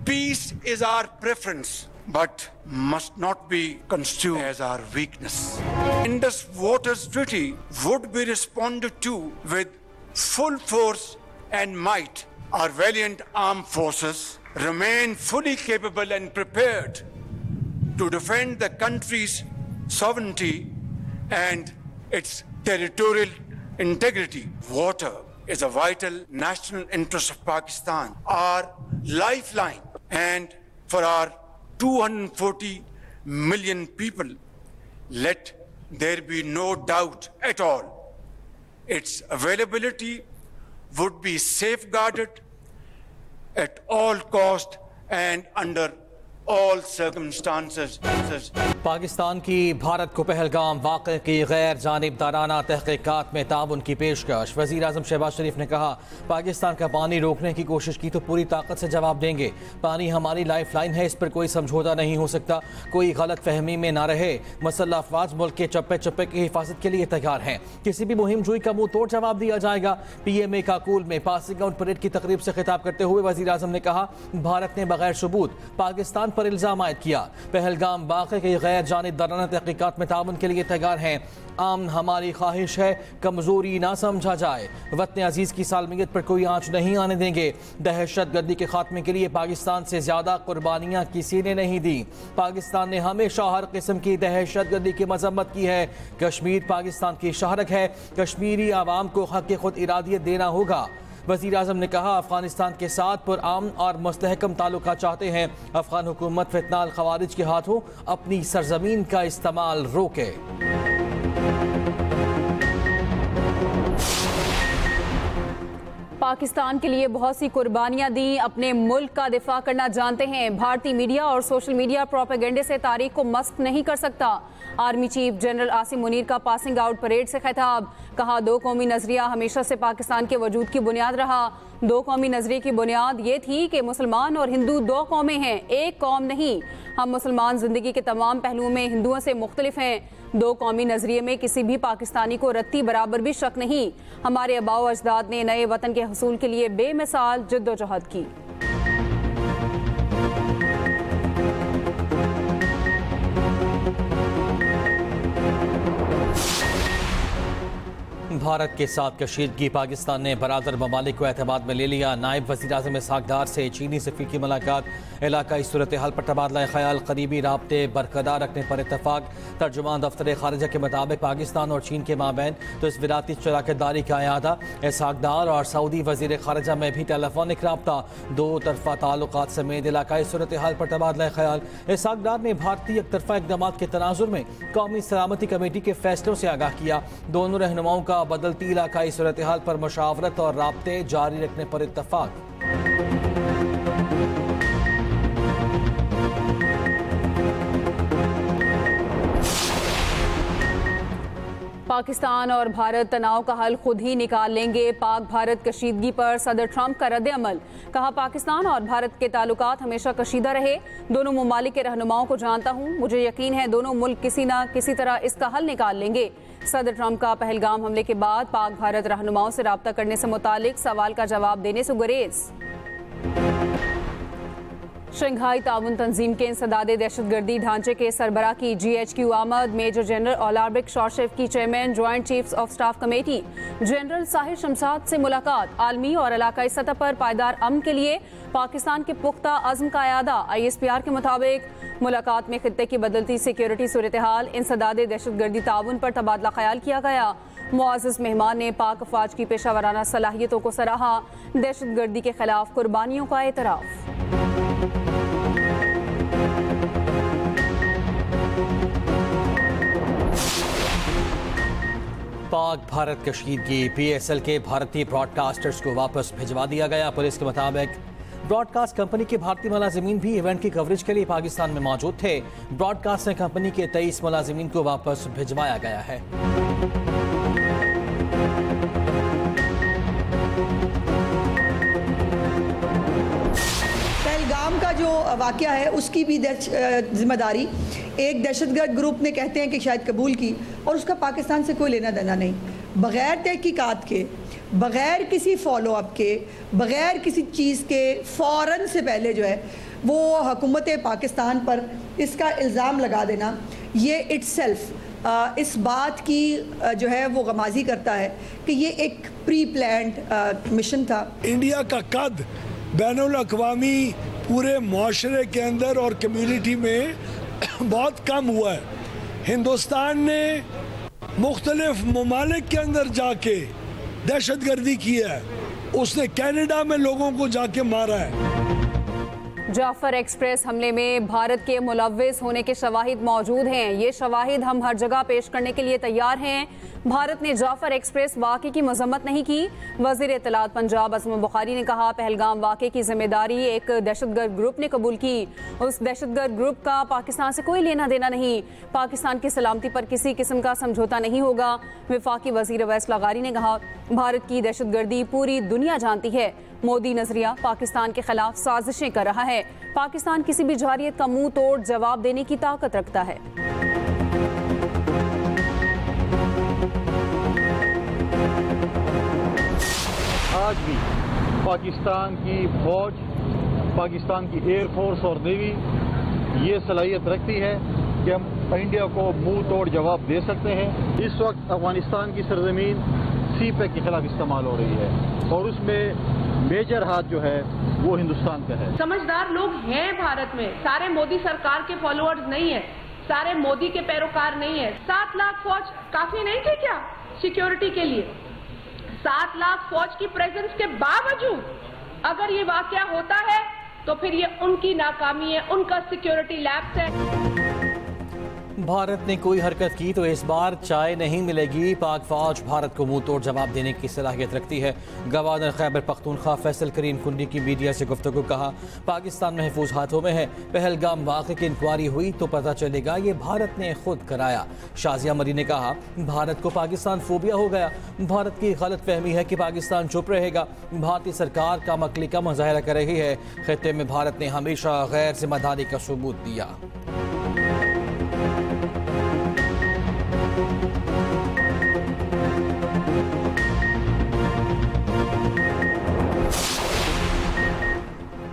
Peace is our preference, but must not be construed as our weakness. Indus Waters Treaty would be responded to with full force and might. Our valiant armed forces remain fully capable and prepared to defend the country's sovereignty and its territorial integrity. Water is a vital national interest of Pakistan, our lifeline, and for our 240 million people, let there be no doubt at all. Its availability would be safeguarded at all cost and under all circumstances. Pakistan की भारत को पहलगाम वाक़े की गैर जानिबदाराना तहक़ीक़ात में ताउन की पेशकश। वज़ीर आज़म शहबाज शरीफ ने कहा, पाकिस्तान का पानी रोकने की कोशिश की तो पूरी ताकत से जवाब देंगे। पानी हमारी लाइफ लाइन है, इस पर कोई समझौता नहीं हो सकता। कोई गलत फहमी में ना रहे। मुसल्लह अफवाज मुल्क के चप्पे चप्पे की हिफाजत के लिए तैयार हैं। किसी भी मुहिम जुई का मुँह तोड़ जवाब दिया जाएगा। PMA काकूल में पासिंग आउट परेड की तकरीब से खिताब करते हुए वज़ीर आज़म ने कहा, भारत ने बगैर सबूत पाकिस्तान पर इल्ज़ाम आयद किया। पहलगाम वाक़े की गैर जानिबदाराना तहक़ीक़ात में ताउन के लिए तैयार हैं। आम हमारी ख्वाहिश है कमज़ोरी ना समझा जाए। वतन अजीज़ की सालमियत पर कोई आँच नहीं आने देंगे। दहशत गर्दी के खात्मे के लिए पाकिस्तान से ज़्यादा कुर्बानियाँ किसी ने नहीं दी। पाकिस्तान ने हमेशा हर किस्म की दहशत गर्दी की मजम्मत की है। कश्मीर पाकिस्तान की शहरक है। कश्मीरी आवाम को हक़ खुद इरादियत देना होगा। वज़ीर आज़म ने कहा, अफ़गानिस्तान के साथ पुरअमन और मुस्तहकम ताल्लुकात चाहते हैं। अफ़गान हुकूमत फितनाल ख़वारिज के हाथों अपनी सरजमीन का इस्तेमाल रोके। पाकिस्तान के लिए बहुत सी कुर्बानियां दी, अपने मुल्क का दिफा करना जानते हैं। भारतीय मीडिया और सोशल मीडिया प्रोपेगेंडे से तारीख को मस्क नहीं कर सकता। Army chief general Asim Munir का पासिंग आउट परेड से खिताब। कहा, दो कौमी नजरिया हमेशा से पाकिस्तान के वजूद की बुनियाद रहा। दो कौमी नजरिए की बुनियाद ये थी कि मुसलमान और हिंदू दो कौमें हैं, एक कौम नहीं। हम मुसलमान जिंदगी के तमाम पहलुओं में हिंदुओं से मुख्तलिफ हैं। दो कौमी नजरिए में किसी भी पाकिस्तानी को रत्ती बराबर भी शक नहीं। हमारे आबाओ अजदाद ने नए वतन के हसूल के लिए बेमिसाल जद्दोजहद की। भारत के साथ कशीदगी, पाकिस्तान ने बरादर ममालिक को एतमाद में ले लिया। नायब वज़ीर आज़म इसहाक़ डार से चीनी सफ़ीर की मुलाकात। इलाकाई सूरत हाल पर तबादला ख्याल, करीबी राब्ते बरकरार रखने पर इत्तफाक। तर्जुमान दफ्तर खारिजा के मुताबिक पाकिस्तान और चीन के माबैन तो इस विराती शराकतदारी का अयादा। इसहाक़ डार और सऊदी वज़ीर खारिजा में भी टेलीफोनिक रब्ता। दो तरफ़ा ताल्लुकात समेत इलाकाई सूरत हाल पर तबादला ख्याल। इसहाक़ डार ने भारतीय एकतरफ़ा इक़दामात के तनाजुर में कौमी सलामती कमेटी के फैसलों से आगाह किया। दोनों रहनुमाओं का बदलती इलाकाई सूरत हाल पर मुशावरत और राब्ते जारी रखने पर इत्तफाक। पाकिस्तान और भारत तनाव का हल खुद ही निकाल लेंगे। पाक भारत कशीदगी पर सदर ट्रंप का रद्द अमल। कहा, पाकिस्तान और भारत के ताल्लुकात हमेशा कशीदा रहे। दोनों ममालिक के रहनुमाओं को जानता हूँ, मुझे यकीन है दोनों मुल्क किसी न किसी तरह इसका हल निकाल लेंगे। सदर ट्रंप का पहलगाम हमले के बाद पाक भारत रहनुमाओं से राब्ता करने से मुतालिक सवाल का जवाब देने से गुरेज। शंघाई ताउन तंजीम के इंसदादे दहशतगर्दी ढांचे के सरबराह की GHQ आमद। मेजर जनरल ओलार्बिक शॉर्शेफ की chairman joint chiefs of staff committee general Sahir Shamshad से मुलाकात। आलमी और इलाकाई सतह पर पायदार अमन के लिए पाकिस्तान के पुख्ता अज़्म का अयादा। ISPR के मुताबिक मुलाकात में खित्ते की बदलती सिक्योरिटी सूरत हाल, इंसदादे दहशतगर्दी ताउन पर तबादला ख्याल किया गया। मुआज़्ज़िज़ मेहमान ने पाक अफवाज की पेशावराना सलाहियतों को सराहा। दहशतगर्दी के खिलाफ कुर्बानियों का एतराफ़। पाक भारत कशीदगी, PSL के भारतीय ब्रॉडकास्टर्स को वापस भिजवा दिया गया। पुलिस के मुताबिक ब्रॉडकास्ट कंपनी के भारतीय मुलाजिमीन भी इवेंट की कवरेज के लिए पाकिस्तान में मौजूद थे। ब्रॉडकास्टिंग कंपनी के 23 मुलाजिमीन को वापस भिजवाया गया है। पहलगाम का जो वाक़या है उसकी भी जिम्मेदारी एक दहशतगर्द ग्रुप ने कहते हैं कि शायद कबूल की, और उसका पाकिस्तान से कोई लेना देना नहीं। बग़ैर तहकीकात के, बग़ैर किसी फॉलो अप के, बग़ैर किसी चीज़ के फ़ौरन से पहले जो है वो हुकूमत पाकिस्तान पर इसका इल्ज़ाम लगा देना, ये इट्सेल्फ इस बात की जो है वो गमाजी करता है कि ये एक प्री प्लान्ड मिशन था। इंडिया का कद बैनुल अक़वामी पूरे माशरे के अंदर और कम्युनिटी में बहुत कम हुआ है। हिंदुस्तान ने मुख्तलिफ ममालिक के अंदर जाके दहशतगर्दी की है, उसने कनाडा में लोगों को जाके मारा है। जाफर एक्सप्रेस हमले में भारत के मुलव्विस होने के शवाहिद मौजूद हैं। ये शवाहिद हम हर जगह पेश करने के लिए तैयार हैं। भारत ने जाफर एक्सप्रेस वाक़े की मजम्मत नहीं की। वज़ीर इत्तलात पंजाब असमा बुखारी ने कहा, पहलगाम वाक़े की जिम्मेदारी एक दहशतगर्द ग्रुप ने कबूल की। उस दहशतगर्द ग्रुप का पाकिस्तान से कोई लेना देना नहीं। पाकिस्तान की सलामती पर किसी किस्म का समझौता नहीं होगा। वफाकी वज़ीर अवैस लगारी ने कहा, भारत की दहशतगर्दी पूरी दुनिया जानती है। मोदी नजरिया पाकिस्तान के खिलाफ साजिशें कर रहा है। पाकिस्तान किसी भी जारियत का मुंह तोड़ जवाब देने की ताकत रखता है। आज भी पाकिस्तान की फौज, पाकिस्तान की एयरफोर्स और नेवी ये सलाहियत रखती है कि हम इंडिया को मुंह तोड़ जवाब दे सकते हैं। इस वक्त अफगानिस्तान की सरजमीन सीपैक के खिलाफ इस्तेमाल हो रही है और उसमें मेजर हाथ जो है वो हिंदुस्तान का है। समझदार लोग हैं भारत में, सारे मोदी सरकार के फॉलोअर्स नहीं है, सारे मोदी के पैरोकार नहीं है। 7 लाख फौज काफी नहीं थी क्या सिक्योरिटी के लिए? 7 लाख फौज की प्रेजेंस के बावजूद अगर ये वाकया होता है तो फिर ये उनकी नाकामी है, उनका सिक्योरिटी लैप्स है। भारत ने कोई हरकत की तो इस बार चाय नहीं मिलेगी। पाक फौज भारत को मुंह तोड़ जवाब देने की सलाहियत रखती है। गवर्नर खैबर पख्तूनख्वा फैसल करीम कुंडी की मीडिया से गुफ्तगू कहा, पाकिस्तान महफूज हाथों में है। पहलगाम वाक़े की इंक्वायरी हुई तो पता चलेगा ये भारत ने खुद कराया। शाजिया मरी ने कहा, भारत को पाकिस्तान फोबिया हो गया। भारत की गलत फहमी है कि पाकिस्तान चुप रहेगा। भारतीय सरकार कम अक्ली का मुजाहरा कर रही है। खित्ते में भारत ने हमेशा गैर जिम्मेदारी का सबूत दिया।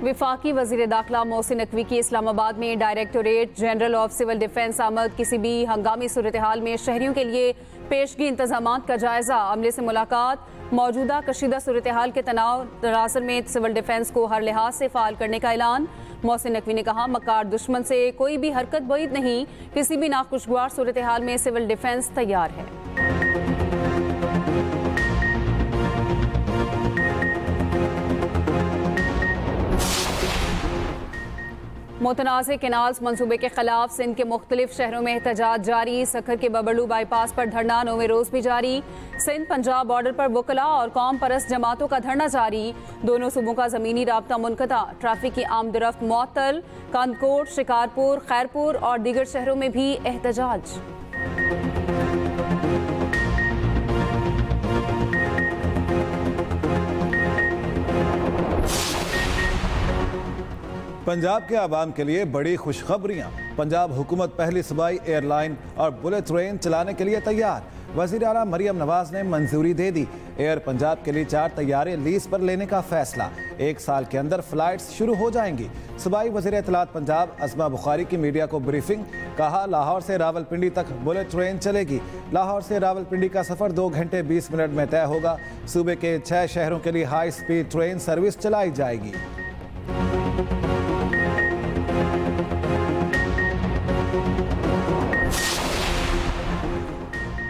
विफाकी वज़ीर दाखिला मोहसिन नकवी की इस्लामाबाद में directorate general of civil defence आमद। किसी भी हंगामी सूरत हाल में शहरियों के लिए पेशगी इंतजामात का जायजा। अमले से मुलाकात। मौजूदा कशीदा सूरत हाल के तनाव तनासर में सिविल डिफेंस को हर लिहाज से फ़ाल करने का ऐलान। मोहसिन नकवी ने कहा, मकार दुश्मन से कोई भी हरकत बईद नहीं। किसी भी नाखुशगवार सूरत हाल में सिविल डिफेंस तैयार है। मुतनाज़ केनाल्स मंसूबे के खिलाफ सिंध के मुख्तलिफ शहरों में एहतजाज जारी। सखर के बबलू बाईपास पर धरना 9वें रोज भी जारी। सिंध पंजाब बॉर्डर पर वकला और कौम परस्त जमातों का धरना जारी। दोनों सूबों का ज़मीनी राब्ता मुनक़ता। ट्रैफिक की आमदरफ्त मुअत्तल। कंदकोट, शिकारपुर, खैरपुर और दीगर शहरों में भी एहतजाज। पंजाब के आवाम के लिए बड़ी खुशखबरियां। पंजाब हुकूमत पहली सूबाई एयरलाइन और बुलेट ट्रेन चलाने के लिए तैयार। वज़ीर आला मरियम नवाज ने मंजूरी दे दी। एयर पंजाब के लिए 4 तैयारे लीज पर लेने का फैसला। 1 साल के अंदर फ्लाइट्स शुरू हो जाएंगी। सूबाई वज़ीर इत्तलात पंजाब असमा बुखारी की मीडिया को ब्रीफिंग। कहा, लाहौर से रावलपिंडी तक बुलेट ट्रेन चलेगी। लाहौर से रावलपिंडी का सफ़र 2 घंटे 20 मिनट में तय होगा। सूबे के 6 शहरों के लिए हाई स्पीड ट्रेन सर्विस चलाई जाएगी।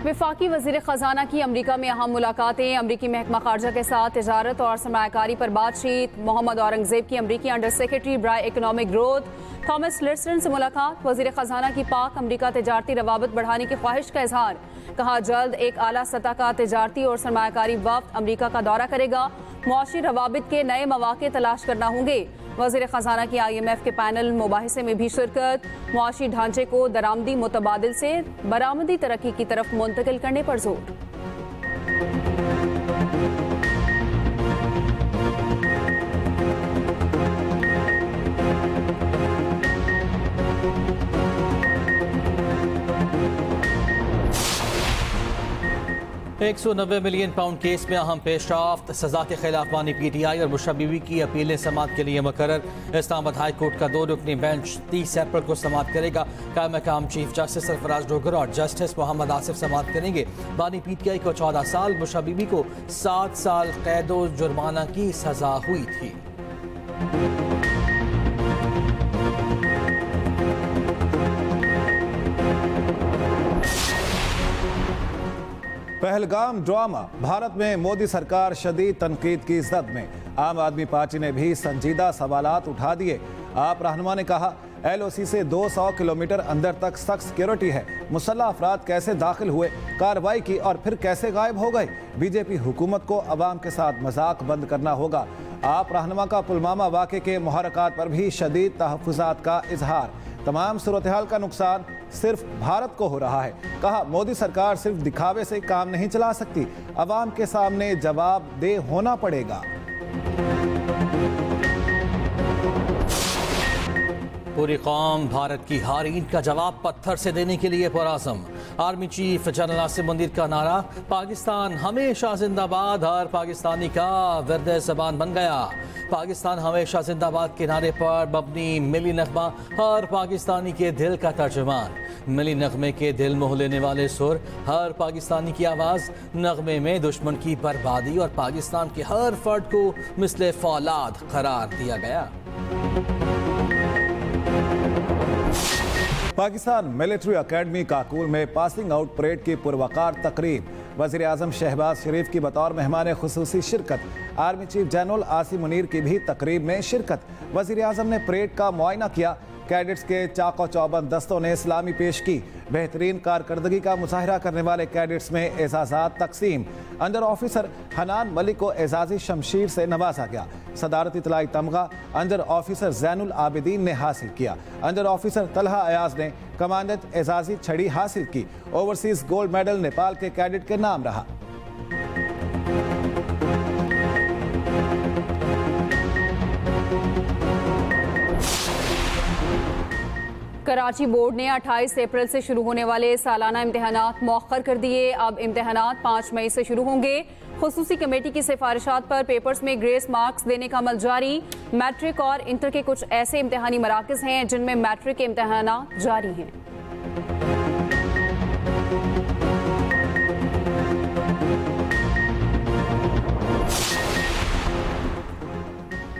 वफाकी वज़ीर ख़जाना की अमरीका में अहम मुलाकातें। अमरीकी महकमा खारजा के साथ तिजारत और सरमायाकारी पर बातचीत। मोहम्मद औरंगज़ेब की अमरीकी अंडर सेक्रेटरी बराए इकनॉमिक ग्रोथ थॉमस लिस्टन से मुलाकात। वज़ीर ख़जाना की पाक अमरीका तिजारती रवाबत बढ़ाने की ख्वाहिश का इजहार। कहा, जल्द एक आला सतह का तिजारती और सरमायाकारी वफ़द अमरीका का दौरा करेगा। मुआशी रवाबित के नए मौक़े तलाश करना होंगे। वज़ीर ख़जाना की IMF के पैनल मुबाहिसे में भी शिरकत। मुआशी ढांचे को दरामदी मुतबादिल से बरामदी तरक्की की तरफ मुंतकिल करने पर जोर। 190 मिलियन पाउंड केस में अहम पेशरफ्त, सजा के खिलाफ बानी PTI और बुशरा बीवी की अपीलें समाअत के लिए मुकर्रर। इस्लामाबाद हाई कोर्ट का 2 रुकनी बेंच 30 अप्रैल को समाअत करेगा। कायम मकाम चीफ जस्टिस सरफराज डोगर और जस्टिस मोहम्मद आसिफ समाअत करेंगे। बानी PTI को 14 साल, बुशरा बीवी को 7 साल कैद और जुर्माना की सजा हुई थी। पहलगाम ड्रामा, भारत में मोदी सरकार शदीद तनकीद की जद में। आम आदमी पार्टी ने भी संजीदा सवालात उठा दिए। आप रहनुमा ने कहा LOC से 200 किलोमीटर अंदर तक सख्त सिक्योरिटी है। मुसल्लह अफराद कैसे दाखिल हुए, कार्रवाई की और फिर कैसे गायब हो गए। बीजेपी हुकूमत को अवाम के साथ मजाक बंद करना होगा। आप रहनुमा का पुलवामा वाक़े के मुहर्रकात पर भी शदीद तहफ़्फ़ुज़ात का इजहार। तमाम सूरत-ए-हाल का नुकसान सिर्फ भारत को हो रहा है। कहा मोदी सरकार सिर्फ दिखावे से काम नहीं चला सकती, अवाम के सामने जवाबदेह होना पड़ेगा। पूरी कौम भारत की हार ईंट का जवाब पत्थर से देने के लिए पुरआज़म। Army chief general Asim Munir का नारा, पाकिस्तान हमेशा जिंदाबाद, हर पाकिस्तानी का विर्द ज़बान बन गया। पाकिस्तान हमेशा जिंदाबाद के नारे पर मबनी मिली नगमा हर पाकिस्तानी के दिल का तर्जुमान। मिली नगमे के दिल मोह लेने वाले सुर, हर पाकिस्तानी की आवाज़। नगमे में दुश्मन की बर्बादी और पाकिस्तान के हर फर्द को मिसले फौलाद करार दिया गया। पाकिस्तान मिलिट्री अकेडमी काकूल में पासिंग आउट परेड की पुरवकार तकरीब। वज़ीर आज़म शहबाज शरीफ की बतौर मेहमान खुसूसी शिरकत। Army chief general Asim Munir की भी तकरीब में शिरकत। वज़ीर आज़म ने परेड का मुआयना किया। कैडेट्स के चाको चौबंद दस्तों ने इस्लामी पेश की। बेहतरीन कारकर्दगी का मुजाहरा करने वाले कैडेट्स में एजाज़ात तकसीम। अंडर ऑफिसर हनान मलिक को एजाज़ी शमशीर से नवाजा गया। सदारती तलाई तमगा अंडर ऑफिसर जैनुल आबिदीन ने हासिल किया। अंडर ऑफिसर तलहा अयाज ने कमांडेंट एजाज़ी छड़ी हासिल की। ओवरसीज गोल्ड मेडल नेपाल के कैडेट के नाम रहा। कराची बोर्ड ने 28 अप्रैल से शुरू होने वाले सालाना इम्तिहानात मौखर कर दिए। अब इम्तिहानात 5 मई से शुरू होंगे। खुसूसी कमेटी की सिफारिशात पर पेपर्स में ग्रेस मार्क्स देने का अमल जारी। मैट्रिक और इंटर के कुछ ऐसे इम्तिहानी मराकज़ हैं जिनमें मैट्रिक के इम्तिहानात जारी हैं।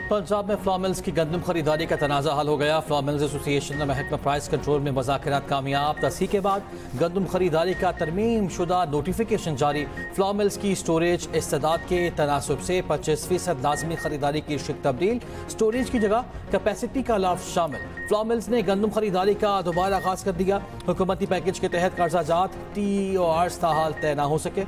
पंजाब में फ्लॉमिल्स की गंदम खरीदारी का तनाज़ा हल हो गया। फ्लॉमिल्स एसोसिएशन ने महकमा प्राइस कंट्रोल में मुज़ाकरात कामयाब। तस्ही के बाद गंदम खरीदारी का तरमीम शुदा नोटिफिकेशन जारी। फ्लॉमिल्स की स्टोरेज इस्तेदाद के तनासुब से 25% लाजमी खरीदारी की शिक तब्दील। स्टोरेज की जगह कैपेसिटी का लफ्ज़ शामिल। फ्लॉमिल्स ने गंदम खरीदारी का दोबारा आगाज़ कर दिया। हुकूमती पैकेज के तहत कर्जा जात TORs ताहाल तय न हो सके।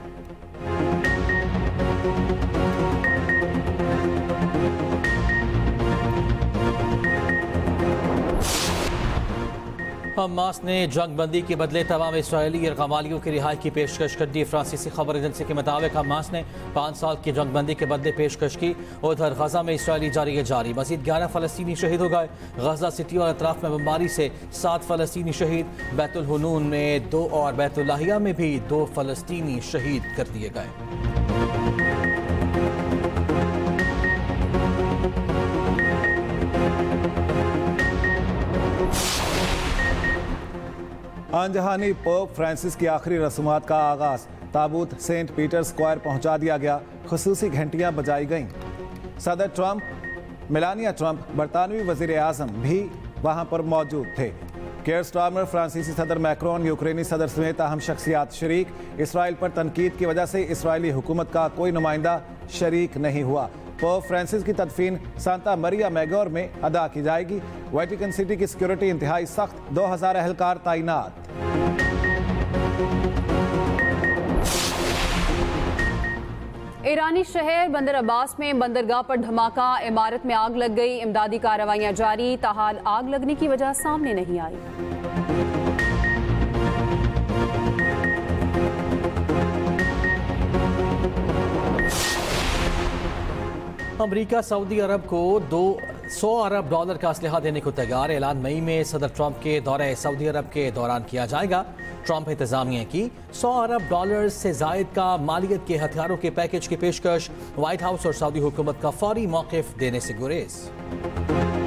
हमास ने जंग बंदी के बदले तमाम इसराइली अरगमालियों की रिहाई की पेशकश कर दी। फ्रांसीसी खबर एजेंसी के मुताबिक हमास ने 5 साल की जंग बंदी के बदले पेशकश की। उधर गजा में इसराइली जारी मजीद 11 फ़लस्तीनी शहीद हो गए। गजा सिटी और अतराफ में बमबारी से 7 फ़लस्तीनी शहीद। बैतुल हुनून में 2 और बैतुल लाहिया में भी 2 फ़लस्तीनी शहीद कर दिए गए। अनजहानी पोप फ्रांसिस की आखिरी रस्मात का आगाज। ताबूत सेंट पीटर स्क्वायर पहुंचा दिया गया। खुसूसी घंटियां बजाई गईं। सदर ट्रंप, मेलानिया ट्रंप, बरतानवी वजीर आजम भी वहां पर मौजूद थे। केयर स्टार्मर, फ्रांसीसी सदर मैक्रोन, यूक्रेनी सदर समेत अहम शख्सियात शरीक। इसराइल पर तनकीद की वजह से इसराइली हुकूमत का कोई नुमाइंदा शरीक नहीं हुआ। पोप फ्रांसिस की तदफीन सांता मरिया मैगोर में अदा की जाएगी। वेटिकन सिटी की सिक्योरिटी इंतहाई सख्त, 2000 एहलकार तैनात। ईरानी शहर बंदर अब्बास में बंदरगाह पर धमाका, इमारत में आग लग गई। इमदादी कार्रवाइयां जारी, ताहाल आग लगने की वजह सामने नहीं आई। अमरीका सऊदी अरब को $100 अरब का असलहा देने को तैयार। ऐलान मई में सदर ट्रंप के दौरे सऊदी अरब के दौरान किया जाएगा। ट्रंप इंतजामिया की $100 अरब से जायद का मालियत के हथियारों के पैकेज की पेशकश। व्हाइट हाउस और सऊदी हुकूमत का फौरी मौक़िफ़ देने से गुरेज।